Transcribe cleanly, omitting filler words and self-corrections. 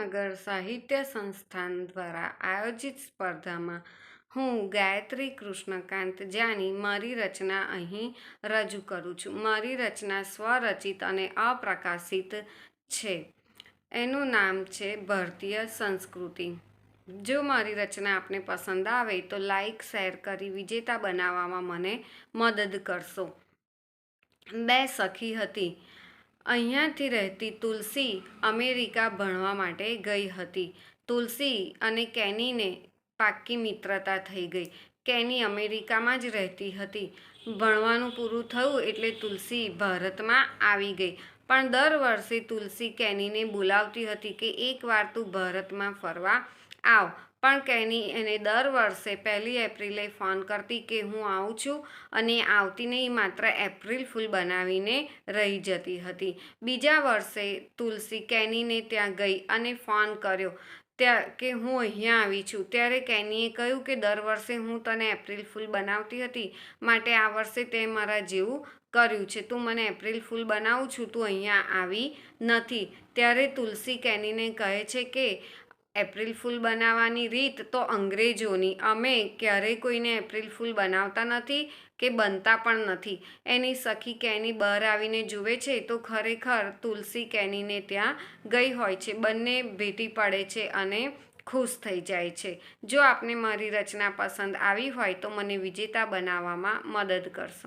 સુરેન્દ્રનગર સાહિત્ય સંસ્થાન દ્વારા આયોજિત સ્પર્ધામાં હું ગાયત્રી કૃષ્ણકાંત જાની મારી રચના અહીં રજૂ કરું છું. મારી રચના સ્વરચિત અને અપ્રકાશિત છે. એનું નામ છે ભારતીય સંસ્કૃતિ. જો મારી રચના આપને પસંદ આવે તો લાઈક શેર કરી વિજેતા બનાવવામાં મને મદદ કરશો. બે સખી હતી. અહીંયાથી રહેતી તુલસી અમેરિકા ભણવા માટે ગઈ હતી. તુલસી અને કેનીને પાક્કી મિત્રતા થઈ ગઈ. કેની અમેરિકામાં જ રહેતી હતી. ભણવાનું પૂરું થયું એટલે તુલસી ભારતમાં આવી ગઈ. પણ દર વર્ષે તુલસી કેનીને બોલાવતી હતી કે એકવાર તું ભારતમાં ફરવા આવ. પણ કેની એને દર વર્ષે 1 એપ્રિલે ફોન કરતી કે હું આવું છું અને આવતી નહીં, માત્ર એપ્રિલ ફૂલ બનાવીને રહી જતી હતી. બીજા વર્ષે તુલસી કેનીને ત્યાં ગઈ અને ફોન કર્યો કે હું અહીંયા આવી છું. ત્યારે કેનીએ કહ્યું કે દર વર્ષે હું તને એપ્રિલ ફૂલ બનાવતી હતી, માટે આ વર્ષે તે મારા જેવું કર્યું છે. તું મને એપ્રિલ ફૂલ બનાવું છું, તું અહીંયા આવી નથી. ત્યારે તુલસી કેનીને કહે છે કે એપ્રિલ ફૂલ બનાવવાની રીત તો અંગ્રેજોની, અમે ક્યારેય કોઈને એપ્રિલ ફૂલ બનાવતા નથી કે બનતા પણ નથી. એની સખી કેની બહાર આવીને જુએ છે તો ખરેખર તુલસી કેનીને ત્યાં ગઈ હોય છે. બંને ભેટી પડે છે અને ખુશ થઈ જાય છે. જો આપને મારી રચના પસંદ આવી હોય તો મને વિજેતા બનાવવામાં મદદ કરશો.